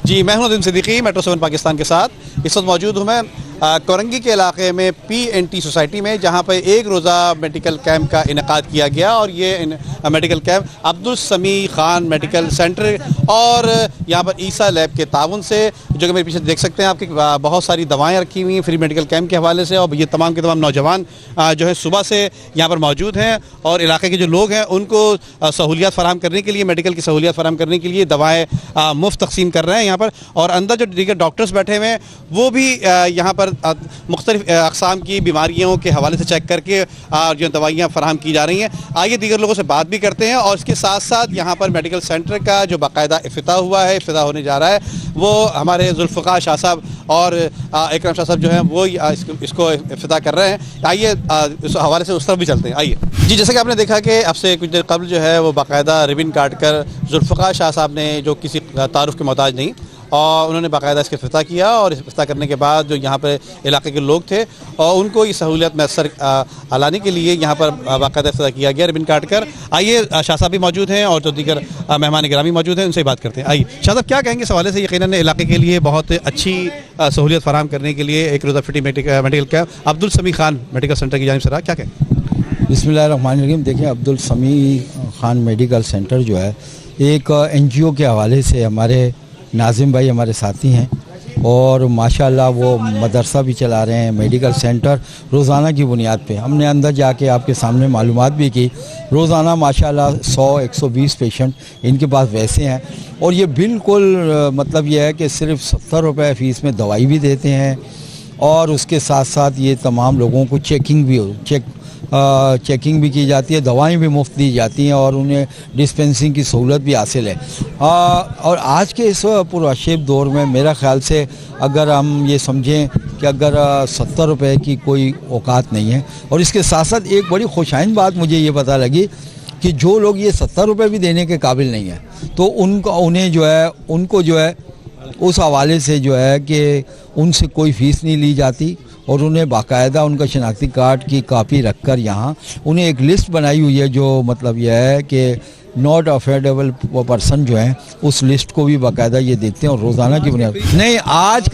जी, मैं हूं नदीम सिद्दीकी, मेट्रो 7 पाकिस्तान के साथ। इस वक्त मौजूद हूं मैं कोरंगी के इलाके में PNT सोसाइटी में, जहां पर एक रोज़ा मेडिकल कैंप का इनेकाद किया गया। और ये मेडिकल कैंप अब्दुल समी खान मेडिकल सेंटर और यहाँ पर ईसा लैब के ताउन से, जो कि मेरे पीछे देख सकते हैं आपकी बहुत सारी दवाएं रखी हुई हैं फ्री मेडिकल कैंप के हवाले से। और ये तमाम के तमाम नौजवान जो है सुबह से यहाँ पर मौजूद हैं और इलाके के जो लोग हैं उनको सहूलियात फराहम करने के लिए, मेडिकल की सहूलियात फराहम करने के लिए दवाएँ मुफ्त तकसीम कर रहे हैं यहाँ पर। और अंदर जो दीगर डॉक्टर्स बैठे हुए हैं वो भी यहाँ पर मुख्तलिफ अक़साम की बीमारियों के हवाले से चेक करके जो दवाइयाँ फराहम की जा रही हैं। आइए दीगर लोगों से बात भी करते हैं। और इसके साथ साथ यहाँ पर मेडिकल सेंटर का जो बाकायदा इफ्तिताह हुआ है, इफ्तिताह होने जा रहा है, वो हमारे जुल्फ़िकार शाह साहब और इकराम शाह साहब जो हैं वो इसको इफ्तिताह कर रहे हैं। आइए इस हवाले से उस तरफ भी चलते हैं। आइए जी, जैसे कि आपने देखा कि अब से कुछ देर कबल जो है वो बाकायदा रिबन काट कर जुल्फ़िकार शाह साहब ने, जो किसी तारुफ़ के मोहताज नहीं, और उन्होंने बाकायदा इसका इफ्तिताह किया। और इफ्तिताह करने के बाद जो यहाँ पर इलाके के लोग थे और उनको ये सहूलियत मैसर लाने के लिए यहाँ पर बाकायदा इफ्तिताह किया गया रिबन काट कर। आइए शाह साहब भी मौजूद हैं और जो दीगर मेहमान गिरामी मौजूद हैं उनसे बात करते हैं। आइए शाह साहब, क्या कहेंगे इस हवाले से? यकीनन इलाके के लिए बहुत अच्छी सहूलियत फराहम करने के लिए एक रोज़ा फ्री मेडिकल कैंप अब्दुल समी खान मेडिकल सेंटर की जानिब से रहा, क्या कहें? बिस्मिल्लाहिर्रहमानिर्रहीम। देखिए, अब्दुल समी खान मेडिकल सेंटर जो है एक NGO के हवाले से हमारे नाजिम भाई हमारे साथी हैं और माशाल्लाह वो मदरसा भी चला रहे हैं, मेडिकल सेंटर रोज़ाना की बुनियाद पे। हमने अंदर जाके आपके सामने मालूमात भी की। रोज़ाना माशाल्लाह 100-120 पेशेंट इनके पास वैसे हैं। और ये बिल्कुल मतलब ये है कि सिर्फ 70 रुपये फ़ीस में दवाई भी देते हैं और उसके साथ साथ ये तमाम लोगों को चेकिंग भी की जाती है, दवाएं भी मुफ्त दी जाती हैं और उन्हें डिस्पेंसिंग की सहूलत भी हासिल है। और आज के इस पुरअशेब दौर में मेरा ख़्याल से अगर हम ये समझें कि अगर 70 रुपये की कोई औकात नहीं है। और इसके साथ साथ एक बड़ी खुशाइन बात मुझे ये पता लगी कि जो लोग ये 70 रुपये भी देने के काबिल नहीं हैं, तो उनको जो है उस हवाले से जो है कि उनसे कोई फ़ीस नहीं ली जाती और उन्हें बाकायदा उनका शनाख्ती कार्ड की कापी रखकर यहाँ उन्हें एक लिस्ट बनाई हुई है, जो मतलब यह है कि नॉट अफोर्डेबल पर्सन जो हैं उस लिस्ट को भी बाकायदा ये देते हैं और रोज़ाना की बुनियाद। नहीं, आज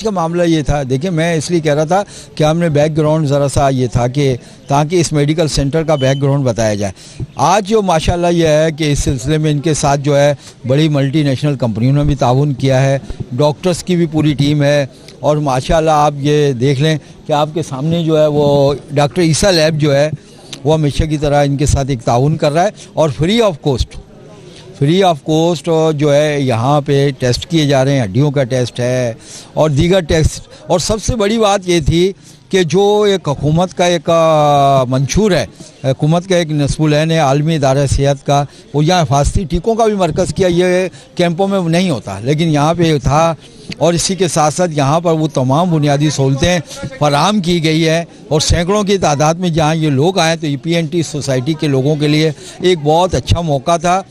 का मामला ये था। देखिए, मैं इसलिए कह रहा था कि हमने बैकग्राउंड ज़रा सा ये था कि ताकि इस मेडिकल सेंटर का बैकग्राउंड बताया जाए। आज जो माशाल्लाह ये है कि इस सिलसिले में इनके साथ जो है बड़ी मल्टीनेशनल कंपनियों ने भी ताउन किया है, डॉक्टर्स की भी पूरी टीम है। और माशाल्लाह आप ये देख लें कि आपके सामने जो है वो डॉक्टर ईसा लैब जो है वो हमेशा की तरह इनके साथ एक ताउन कर रहा है और फ्री ऑफ कॉस्ट जो है यहाँ पे टेस्ट किए जा रहे हैं। हड्डियों का टेस्ट है और दीगर टेस्ट। और सबसे बड़ी बात ये थी कि जो एक हुकूमत का एक मंशूर है, हुकूमत का एक नस्बुलैन है आलमी इदारा सेहत का, वो यहाँ हिफाजती टीकों का भी मरकज़ किया। ये कैंपों में नहीं होता लेकिन यहाँ पे था। और इसी के साथ साथ यहाँ पर वो तमाम बुनियादी सहूलतें फराहम की गई है और सैकड़ों की तादाद में जहाँ ये लोग आए, तो ये PNT सोसाइटी के लोगों के लिए एक बहुत अच्छा मौका था।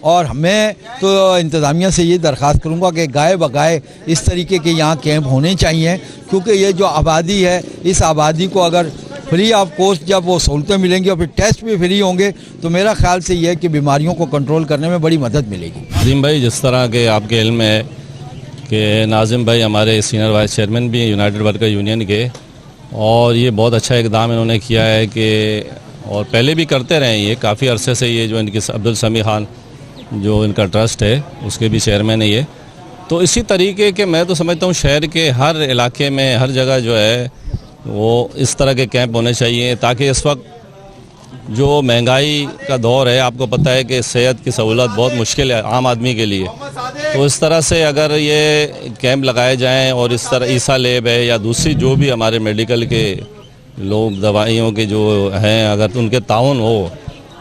और मैं तो इंतज़ामिया से ये दरख्वास्त करूँगा कि गाय बगाए इस तरीके के यहाँ कैंप होने चाहिए, क्योंकि ये जो आबादी है, इस आबादी को अगर फ्री ऑफ कॉस्ट जब वो सहूलतें मिलेंगी और फिर टेस्ट भी फ्री होंगे, तो मेरा ख्याल से ये है कि बीमारियों को कंट्रोल करने में बड़ी मदद मिलेगी। नाजिम भाई, जिस तरह के आपके इल्म है कि नाजिम भाई हमारे सीनियर वाइस चेयरमैन भी हैं यूनाइटेड वर्कर यूनियन के, और ये बहुत अच्छा इकदाम इन्होंने किया है कि, और पहले भी करते रहे ये काफ़ी अरसे से, ये जो इनकी अब्दुल समी खान जो इनका ट्रस्ट है उसके भी चेयरमैन है ये। तो इसी तरीके के मैं तो समझता हूँ शहर के हर इलाके में हर जगह जो है वो इस तरह के कैंप होने चाहिए, ताकि इस वक्त जो महंगाई का दौर है, आपको पता है कि सेहत की सहूलत बहुत मुश्किल है आम आदमी के लिए। तो इस तरह से अगर ये कैंप लगाए जाएं और इस तरह ईसा लैब है या दूसरी जो भी हमारे मेडिकल के लोग दवाइयों के जो हैं, अगर उनके ताउन हो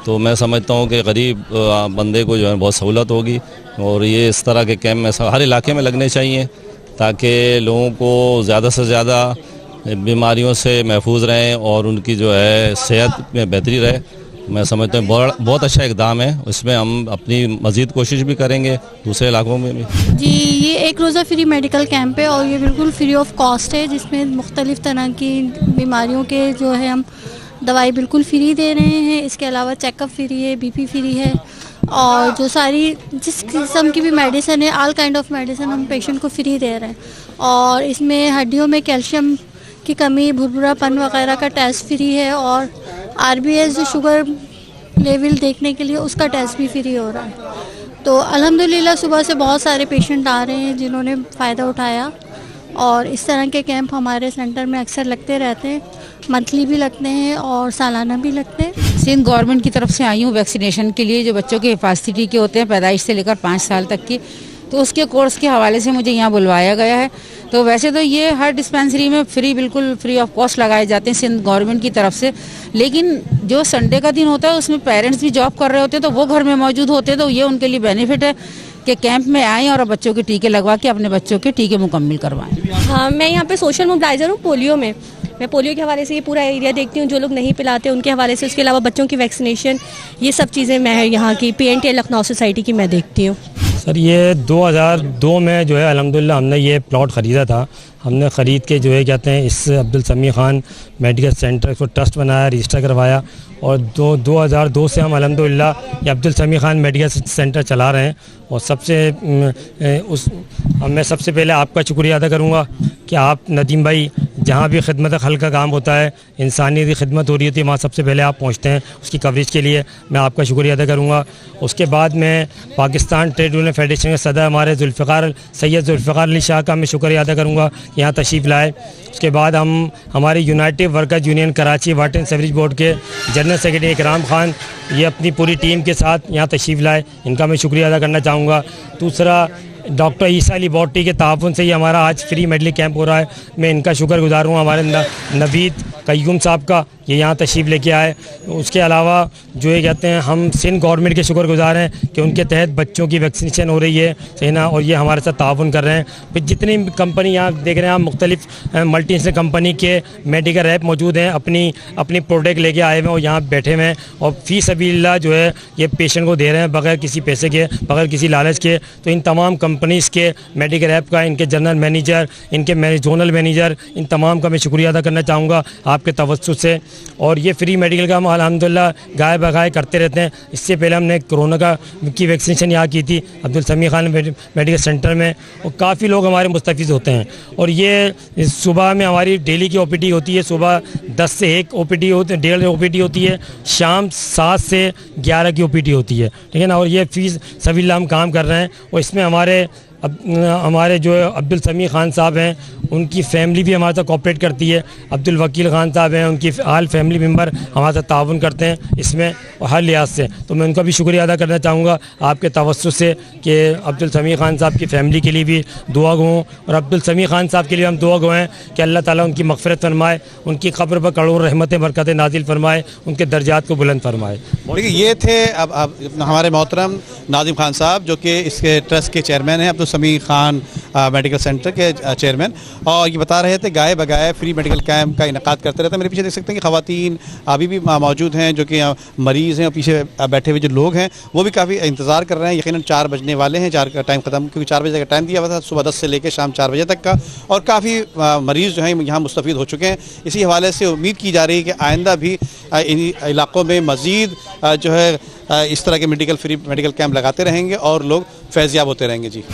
तो मैं समझता हूँ कि गरीब बंदे को जो है बहुत सहूलत होगी। और ये इस तरह के कैंप में हर इलाके में लगने चाहिए ताकि लोगों को ज़्यादा से ज़्यादा बीमारियों से महफूज रहें और उनकी जो है सेहत में बेहतरी रहे। मैं समझता हूँ बहुत अच्छा इकदाम है, इसमें हम अपनी मज़ीद कोशिश भी करेंगे दूसरे इलाकों में भी। जी, ये एक रोज़ा फ्री मेडिकल कैंप है और ये बिल्कुल फ्री ऑफ कॉस्ट है, जिसमें मुख्तलिफ़ तरह की बीमारियों के जो है हम दवाई बिल्कुल फ्री दे रहे हैं। इसके अलावा चेकअप फ्री है, BP फ्री है और जो सारी जिस किस्म की भी मेडिसिन है, ऑल काइंड ऑफ मेडिसिन हम पेशेंट को फ्री दे रहे हैं। और इसमें हड्डियों में कैल्शियम की कमी, भुरभुरापन वगैरह का टेस्ट फ्री है, और RBS जो शुगर लेवल देखने के लिए उसका टेस्ट भी फ्री हो रहा है। तो अल्हम्दुलिल्लाह सुबह से बहुत सारे पेशेंट आ रहे हैं जिन्होंने फ़ायदा उठाया, और इस तरह के कैंप हमारे सेंटर में अक्सर लगते रहते हैं, मंथली भी लगते हैं और सालाना भी लगते हैं। सिंध गवर्नमेंट की तरफ से आई हूँ वैक्सीनेशन के लिए, जो बच्चों के हिफाजती टीके होते हैं पैदाइश से लेकर 5 साल तक की, तो उसके कोर्स के हवाले से मुझे यहाँ बुलवाया गया है। तो वैसे तो ये हर डिस्पेंसरी में बिल्कुल फ्री ऑफ कॉस्ट लगाए जाते हैं सिंध गवर्नमेंट की तरफ से, लेकिन जो संडे का दिन होता है उसमें पेरेंट्स भी जॉब कर रहे होते हैं, तो वो घर में मौजूद होते हैं, तो ये उनके लिए बेनिफिट है कि कैंप में आएँ और बच्चों के टीके लगवा के अपने बच्चों के टीके मुकम्मल करवाएं। हाँ, मैं यहाँ पे सोशल मोबिलाइजर हूँ पोलियो में। मैं पोलियो के हवाले से ये पूरा एरिया देखती हूँ, जो लोग नहीं पिलाते उनके हवाले से, उसके अलावा बच्चों की वैक्सीनेशन, ये सब चीज़ें मैं यहाँ की PNT लखनऊ सोसाइटी की मैं देखती हूँ। सर ये 2002 में जो है अल्हम्दुलिल्लाह हमने ये प्लॉट ख़रीदा था। हमने ख़रीद के जो है कहते हैं इस अब्दुल समी ख़ान मेडिकल सेंटर को ट्रस्ट बनाया, रजिस्टर करवाया, और 2002 से हम अल्हम्दुलिल्लाह ये अब्दुल समी ख़ान मेडिकल सेंटर चला रहे हैं। और मैं सबसे पहले आपका शुक्रिया अदा करूँगा कि आप नदीम भाई जहाँ भी खिदमत खल्क़ का काम होता है, इंसानियत की खिदमत हो रही होती है, वहाँ सबसे पहले आप पहुँचते हैं। उसकी कवरेज के लिए मैं आपका शुक्रिया अदा करूँगा। उसके बाद मैं पाकिस्तान ट्रेड यूनियन फेडरेशन के सदर हमारे सैयद जुल्फ़िकार अली शाह का मैं शुक्रिया अदा करूँगा कि यहाँ तशरीफ़ लाए। उसके बाद हम हमारे United workers union Karachi water and sewerage board के जनरल सेक्रेटरी इकराम खान, ये अपनी पूरी टीम के साथ यहाँ तशरीफ़ लाए, इनका मैं शुक्रिया अदा करना चाहूँगा। दूसरा, डॉक्टर ईसा अली लेबॉरेटरी के ताउन से ही हमारा आज फ्री मेडिकल कैंप हो रहा है, मैं इनका शुक्रगुजार हूँ। हमारे नवीद कय्यूम साहब का, ये यहाँ तशरीफ़ लेके आए। उसके अलावा जो ये कहते हैं हम सिंध गवर्नमेंट के शुक्रगुजार हैं कि उनके तहत बच्चों की वैक्सीनेशन हो रही है, सही ना, और ये हमारे साथ ताउन कर रहे हैं। फिर जितनी कंपनी यहाँ देख रहे हैं आप, मुख्तलिफ मल्टीनेशनल कंपनी के मेडिकल रैप मौजूद हैं, अपनी प्रोडक्ट लेके आए हुए हैं और यहाँ बैठे हुए हैं, और फ़ी सबीलिल्लाह जो है ये पेशेंट को दे रहे हैं बगैर किसी पैसे के, बगैर किसी लालच के। तो इन तमाम कंपनीज़ के मेडिकल रैप का, इनके जनरल मैनेजर, इनके जोनल मैनेजर, इन तमाम का मैं शुक्रिया अदा करना चाहूँगा आपके तवज्जुह से। और ये फ्री मेडिकल का हम अल्हम्दुलिल्लाह गाय बगाए करते रहते हैं। इससे पहले हमने कोरोना की वैक्सीनेशन यहाँ की थी अब्दुल समी ख़ान मेडिकल सेंटर में, और काफ़ी लोग हमारे मुस्तफ़ीज़ होते हैं। और ये सुबह में हमारी डेली की OPD होती है, सुबह 10 से 1 OPD होती है, 1.5 OPD होती है, शाम 7 से 11 की OPD होती है, ठीक है ना। और ये फ़ीस सभी हम काम कर रहे हैं, और इसमें हमारे जो अब्दुल समी ख़ान साहब हैं उनकी फ़ैमिली भी हमारे साथ कोऑपरेट करती है। अब्दुल वकील ख़ान साहब हैं, उनकी आल फैमिली मेम्बर हमारे साथ ताउन करते हैं इसमें और हर लिहाज से। तो मैं उनका भी शुक्रिया अदा करना चाहूँगा आपके तवज्जुह से कि अब्दुल समी ख़ान साहब की फ़ैमिली के लिए भी दुआ गो हों, और अब्दुल समी ख़ान साहब के लिए हम दुआ गो हैं कि अल्लाह ताला उनकी मग़फ़िरत फरमाए, उनकी क़ब्र पर करोड़ रहमतें बरकतें नाजिल फरमाए, उनके दर्जात को बुलंद फरमाए। देखिए, ये थे अब हमारे मोहतरम नाज़िम खान साहब, जो कि इसके ट्रस्ट के चेयरमैन हैं, अब्दुल समी ख़ान मेडिकल सेंटर के चेयरमैन, और ये बता रहे थे गाय बगाए फ्री मेडिकल कैंप का इनकाद करते रहते हैं। मेरे पीछे देख सकते हैं कि ख़वातीन अभी भी मौजूद हैं जो कि मरीज़ हैं, और पीछे बैठे हुए जो लोग हैं वो भी काफ़ी इंतज़ार कर रहे हैं। यकीनन 4 बजने वाले हैं, 4 का टाइम ख़त्म, क्योंकि 4 बजे का टाइम दिया हुआ था, सुबह 10 से लेकर शाम 4 बजे तक का, और काफ़ी मरीज़ जो हैं यहाँ मुस्तफ़ीद हो चुके हैं। इसी हवाले से उम्मीद की जा रही है कि आइंदा भी इन इलाक़ों में मज़ीद जो है इस तरह के फ्री मेडिकल कैंप लगाते रहेंगे और लोग फैज़याब होते रहेंगे। जी।